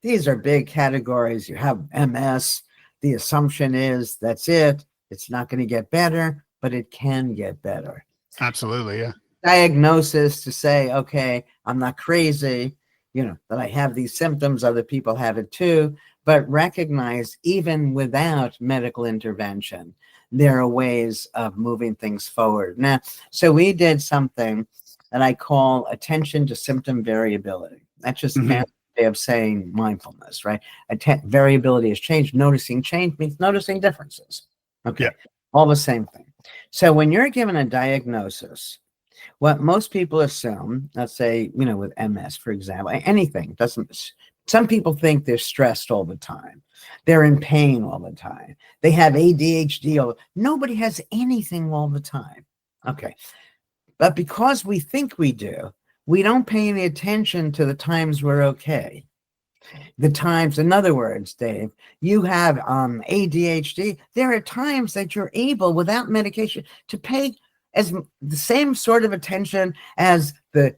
These are big categories. You have MS. The assumption is that's it. It's not going to get better, but it can get better. Absolutely, yeah. Diagnosis to say, okay, I'm not crazy, that I have these symptoms, other people have it too, but recognize even without medical intervention, there are ways of moving things forward. Now, so we did something that I call attention to symptom variability. That's just a way of saying mindfulness, right? Variability is change. Noticing change means noticing differences. Okay, all the same thing. So when you're given a diagnosis, what most people assume, let's say, with MS, for example, anything doesn't. Some people think they're stressed all the time. They're in pain all the time. They have ADHD. Nobody has anything all the time. Okay. But because we think we do, we don't pay any attention to the times we're okay. The times, in other words, Dave, you have ADHD. There are times that you're able, without medication, to pay as the same sort of attention as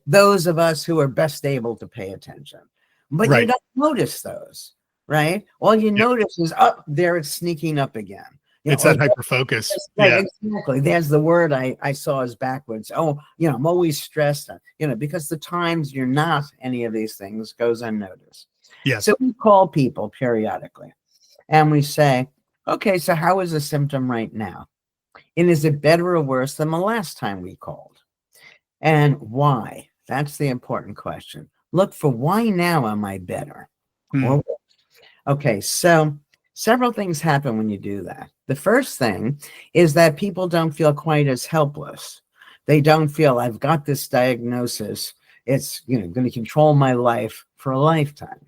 those of us who are best able to pay attention. But you don't notice those, right? All you notice is, there it's sneaking up again. It's that hyperfocus. Right, exactly. There's the word I saw as backwards. I'm always stressed, because the times you're not any of these things goes unnoticed. Yes. So we call people periodically and we say, okay, so how is the symptom right now? And is it better or worse than the last time we called? And why? That's the important question. Look for why now am I better? Or worse? Okay, so several things happen when you do that. The first thing is that people don't feel quite as helpless. They don't feel, I've got this diagnosis, It's, going to control my life for a lifetime,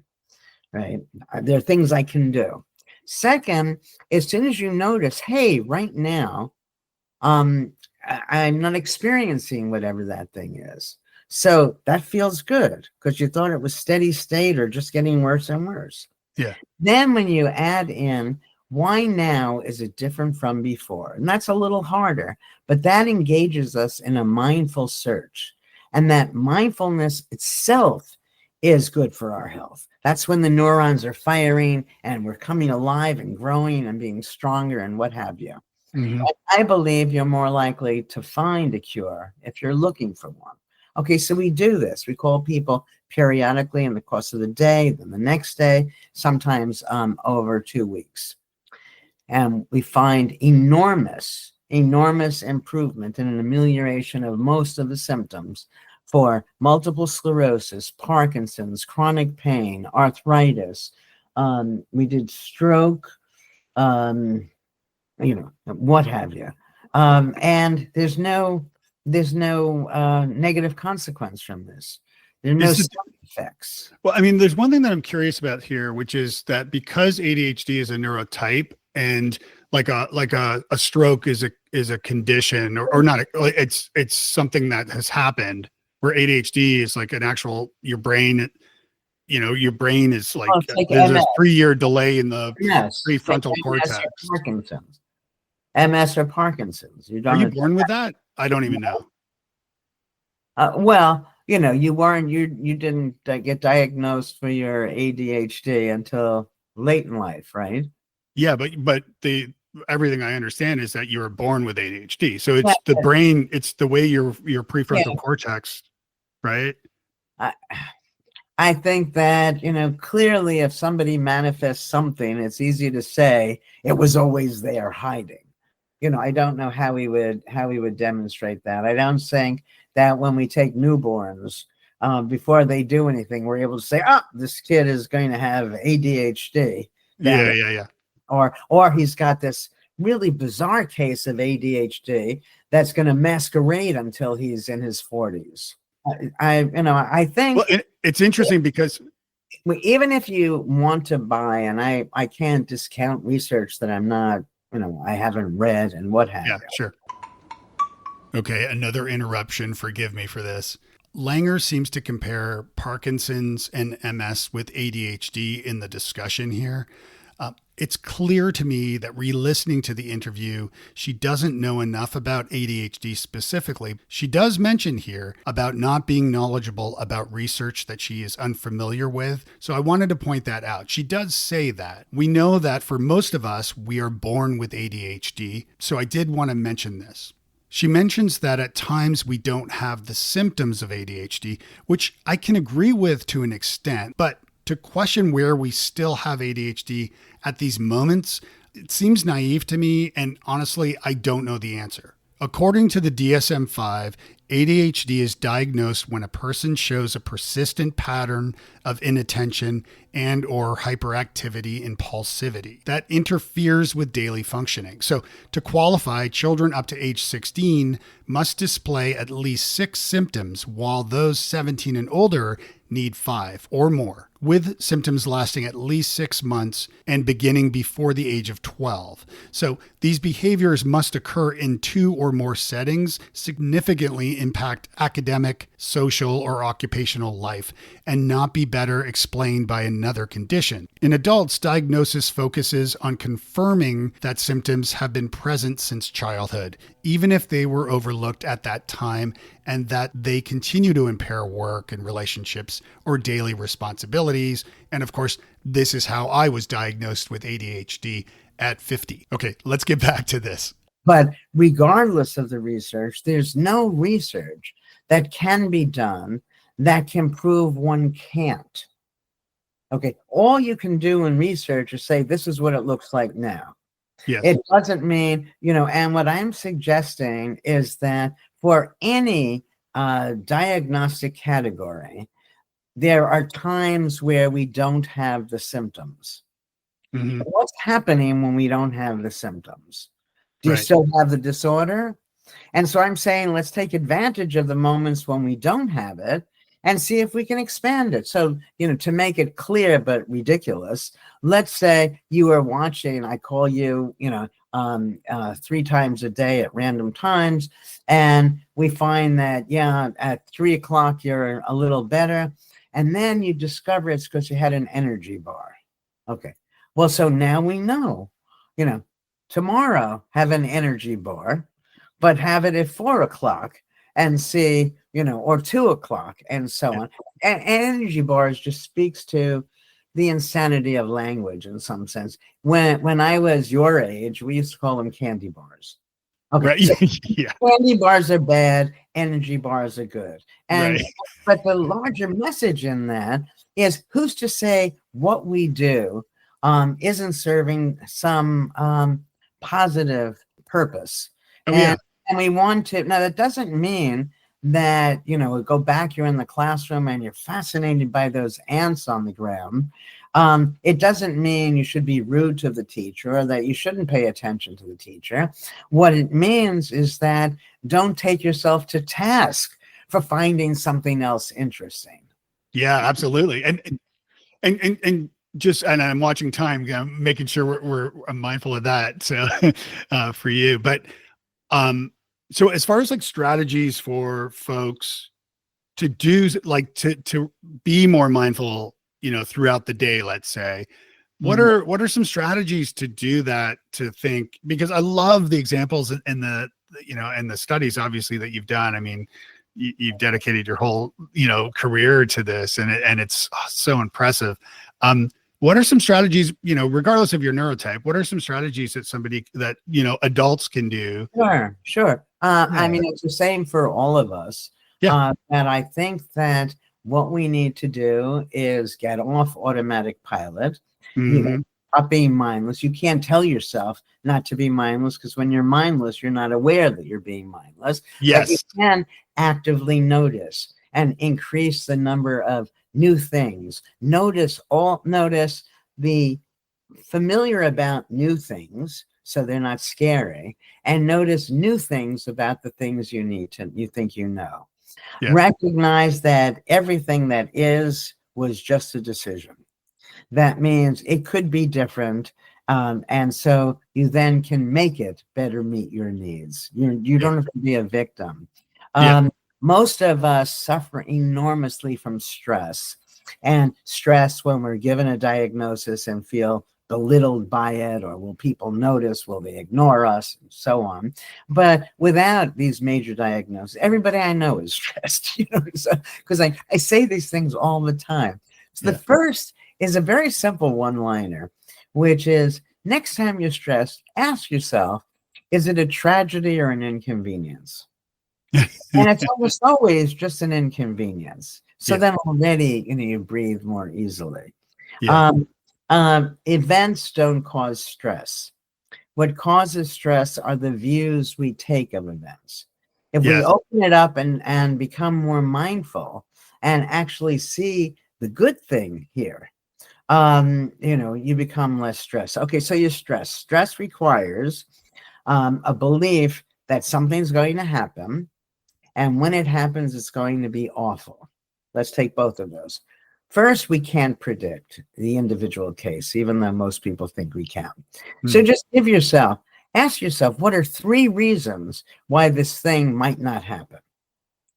right? There are things I can do. Second, as soon as you notice, hey, right now, I'm not experiencing whatever that thing is. So that feels good because you thought it was steady state or just getting worse and worse. Yeah. Then when you add in, why now is it different from before? And that's a little harder, but that engages us in a mindful search. And that mindfulness itself is good for our health. That's when the neurons are firing and we're coming alive and growing and being stronger and what have you. Mm-hmm. I believe you're more likely to find a cure if you're looking for one. Okay, so we do this. We call people periodically in the course of the day, then the next day, sometimes over 2 weeks. And we find enormous improvement in an amelioration of most of the symptoms for multiple sclerosis, Parkinson's, chronic pain, arthritis. We did stroke, what have you. And there's no negative consequence from this. There's no side effects. Well, I mean, there's one thing that I'm curious about here, which is that because ADHD is a neurotype and like a stroke is a condition or not, it's something that has happened, where ADHD is like an actual, your brain is like, there's a 3-year delay in the prefrontal cortex. MS or Parkinson's. Are you born with that? I don't even know. Well, you didn't get diagnosed for your ADHD until late in life, right? Yeah, but everything I understand is that you were born with ADHD. So it's the brain, it's the way your prefrontal cortex, right? I think that, clearly if somebody manifests something, it's easy to say it was always there hiding. I don't know how we would demonstrate that. I don't think that when we take newborns, before they do anything, we're able to say, this kid is going to have ADHD. Yeah. Or he's got this really bizarre case of ADHD that's going to masquerade until he's in his 40s. I think. Well, it's interesting because even if you want to buy, and I can't discount research that I'm not, I haven't read and what have you. Yeah, sure. Okay, another interruption. Forgive me for this. Langer seems to compare Parkinson's and MS with ADHD in the discussion here. It's clear to me that re-listening to the interview, she doesn't know enough about ADHD specifically. She does mention here about not being knowledgeable about research that she is unfamiliar with. So I wanted to point that out. She does say that. We know that for most of us, we are born with ADHD. So I did want to mention this. She mentions that at times we don't have the symptoms of ADHD, which I can agree with to an extent, but to question where we still have ADHD at these moments, it seems naive to me, and honestly, I don't know the answer. According to the DSM-5, ADHD is diagnosed when a person shows a persistent pattern of inattention and or hyperactivity, impulsivity that interferes with daily functioning. So to qualify, children up to age 16 must display at least 6 symptoms, while those 17 and older need 5 or more, with symptoms lasting at least 6 months and beginning before the age of 12. So these behaviors must occur in 2 or more settings, significantly impact academic, social, or occupational life, and not be better explained by another condition. In adults, diagnosis focuses on confirming that symptoms have been present since childhood, even if they were overlooked at that time, and that they continue to impair work and relationships or daily responsibilities. And of course, this is how I was diagnosed with ADHD at 50. Okay, let's get back to this. But regardless of the research, there's no research that can be done that can prove one can't. Okay, all you can do in research is say, this is what it looks like now. Yes. It doesn't mean, and what I'm suggesting is that for any diagnostic category, there are times where we don't have the symptoms. Mm-hmm. What's happening when we don't have the symptoms? Do you Right. still have the disorder? And so I'm saying, let's take advantage of the moments when we don't have it and see if we can expand it. So, to make it clear but ridiculous, let's say you are watching, I call you, 3 times a day at random times, and we find that, at 3 o'clock you're a little better, and then you discover it's because you had an energy bar. Okay. Well, so now we know, tomorrow have an energy bar, but have it at 4 o'clock and see, or 2 o'clock and so on. And energy bars just speaks to the insanity of language in some sense. When I was your age, we used to call them candy bars. Okay. Right. So Yeah. candy bars are bad, energy bars are good. And Right. but the larger message in that is, who's to say what we do isn't serving some positive purpose. Oh, yeah. And we want to, now that doesn't mean that, go back, you're in the classroom and you're fascinated by those ants on the ground. It doesn't mean you should be rude to the teacher or that you shouldn't pay attention to the teacher. What it means is that don't take yourself to task for finding something else interesting. Yeah, absolutely. And just, and I'm watching time, making sure we're mindful of that. So for you, but so as far as like strategies for folks to do, like to be more mindful, throughout the day, let's say, what are some strategies to do that, to think, because I love the examples and the studies, obviously, that you've done. I mean, you've dedicated your whole, career to this, and it's so impressive. What are some strategies, regardless of your neurotype, what are some strategies that somebody that, adults can do? Sure. I mean, it's the same for all of us. Yeah. And I think that what we need to do is get off automatic pilot. Stop being mindless. You can't tell yourself not to be mindless, because when you're mindless, you're not aware that you're being mindless. Yes. But you can actively notice and increase the number of new things. Notice the familiar about new things, so they're not scary, and notice new things about the things you think you know. Yeah. Recognize that everything that is was just a decision. That means it could be different. And so you then can make it better meet your needs. You don't have to be a victim. Most of us suffer enormously from stress. And stress, when we're given a diagnosis and feel belittled by it, or will people notice, will they ignore us, and so on. But without these major diagnoses, everybody I know is stressed, because I say these things all the time. So the first is a very simple one-liner, which is, next time you're stressed, ask yourself, is it a tragedy or an inconvenience? And it's almost always just an inconvenience. So then already, you breathe more easily. Events don't cause stress. What causes stress are the views we take of events. If we open it up and become more mindful and actually see the good thing here, you become less stressed. Okay, so you're stressed. Stress requires a belief that something's going to happen, and when it happens, it's going to be awful. Let's take both of those. First, we can't predict the individual case, even though most people think we can. So just ask yourself, what are 3 reasons why this thing might not happen?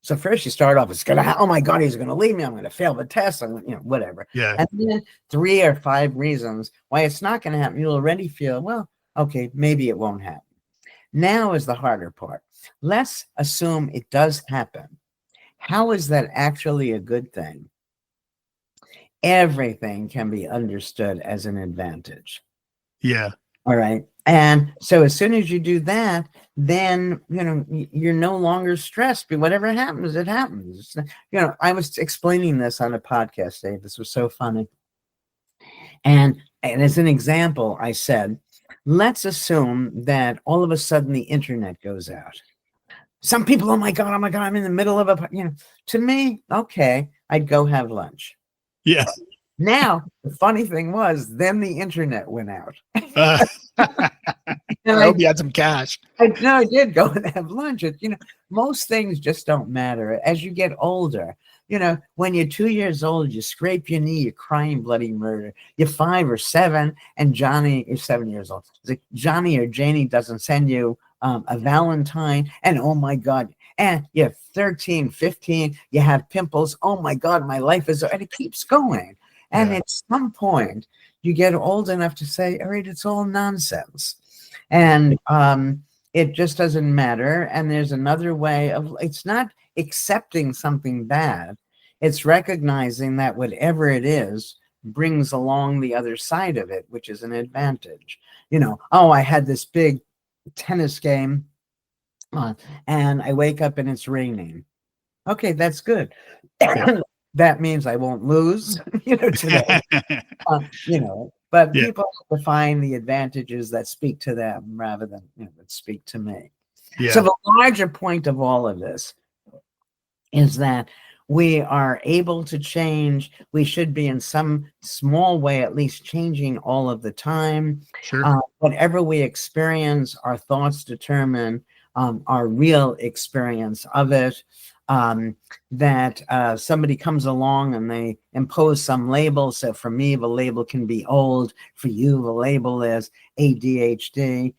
So first you start off, it's going to, oh my God, he's going to leave me. I'm going to fail the test. Whatever. And then 3 or 5 reasons why it's not going to happen. You'll already feel, well, okay, maybe it won't happen. Now is the harder part. Let's assume it does happen. How is that actually a good thing? Everything can be understood as an advantage. All right. And so as soon as you do that, then, you're no longer stressed. But whatever happens, it happens. I was explaining this on a podcast, Dave. This was so funny. And as an example, I said, let's assume that all of a sudden the internet goes out. Some people, oh my God, I'm in the middle of to me, okay, I'd go have lunch. Now, the funny thing was, then the internet went out. And I hope you had some cash. I did go and have lunch. Most things just don't matter. As you get older, When you're 2 years old, you scrape your knee, you're crying bloody murder. You're 5 or 7, and Johnny is 7 years old. It's like Johnny or Janie doesn't send you a Valentine, and oh my God. And you're 13, 15, you have pimples. Oh my God, my life is, and it keeps going. And Yeah. at some point, you get old enough to say, all right, it's all nonsense. And it just doesn't matter. And there's another way of, it's not accepting something bad. It's recognizing that whatever it is brings along the other side of it, which is an advantage. Oh, I had this big tennis game and I wake up and it's raining. Okay, that's good. Yeah. That means I won't lose, today. But Yeah. people have to find the advantages that speak to them rather than that speak to me. So Yeah. the larger point of all of this is that we are able to change. We should be in some small way, at least changing all of the time. Sure. Whatever we experience, our thoughts determine our real experience of it. That somebody comes along and they impose some label. So for me, the label can be old. For you, the label is ADHD.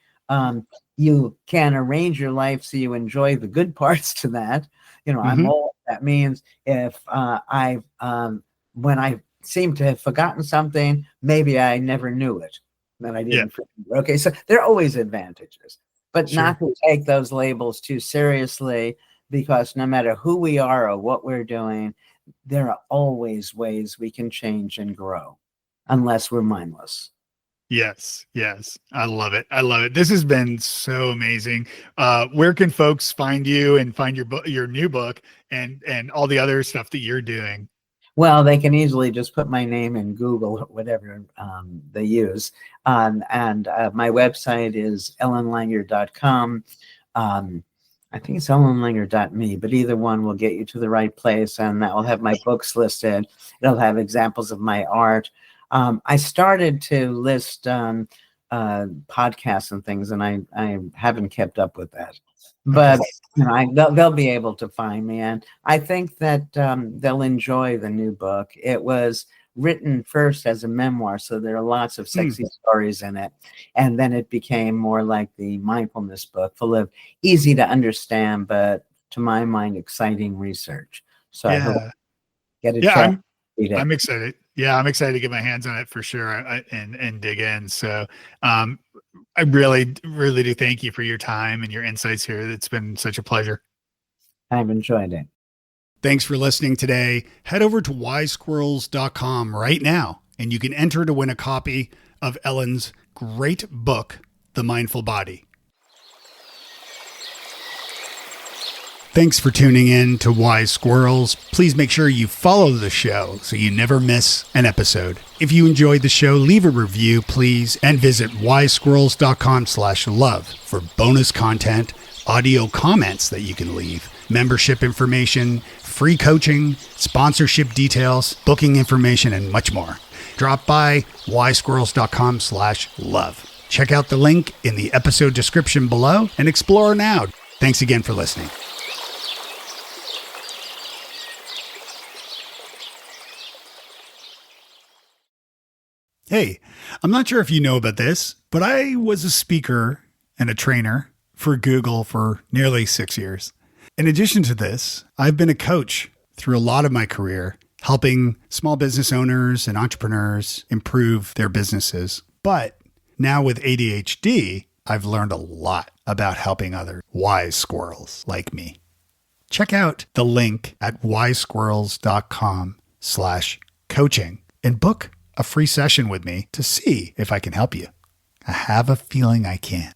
You can arrange your life so you enjoy the good parts to that. I'm old. That means if when I seem to have forgotten something, maybe I never knew it, that I didn't forget. Okay, so there are always advantages, but not to take those labels too seriously, because no matter who we are or what we're doing, there are always ways we can change and grow, unless we're mindless. Yes. Yes. I love it. I love it. This has been so amazing. Where can folks find you and find your book, your new book, and all the other stuff that you're doing? Well, they can easily just put my name in Google, whatever they use. And my website is ellenlanger.com. I think it's ellenlanger.me, but either one will get you to the right place, and that will have my books listed. It'll have examples of my art. I started to list podcasts and things, and I haven't kept up with that. But they'll be able to find me, and I think that they'll enjoy the new book. It was written first as a memoir, so there are lots of sexy stories in it, and then it became more like the mindfulness book, full of easy to understand, but to my mind, exciting research. So I hope get a chance to read it. I'm excited. Yeah, I'm excited to get my hands on it for sure and dig in. So I really, really do thank you for your time and your insights here. It's been such a pleasure. I've enjoyed it. Thanks for listening today. Head over to wisesquirrels.com right now, and you can enter to win a copy of Ellen's great book, The Mindful Body. Thanks for tuning in to Wise Squirrels. Please make sure you follow the show so you never miss an episode. If you enjoyed the show, leave a review, please, and visit wisesquirrels.com/love for bonus content, audio comments that you can leave, membership information, free coaching, sponsorship details, booking information, and much more. Drop by wisesquirrels.com/love. Check out the link in the episode description below and explore now. Thanks again for listening. Hey, I'm not sure if you know about this, but I was a speaker and a trainer for Google for nearly 6 years. In addition to this, I've been a coach through a lot of my career, helping small business owners and entrepreneurs improve their businesses. But now with ADHD, I've learned a lot about helping other wise squirrels like me. Check out the link at wisesquirrels.com/coaching and book a free session with me to see if I can help you. I have a feeling I can.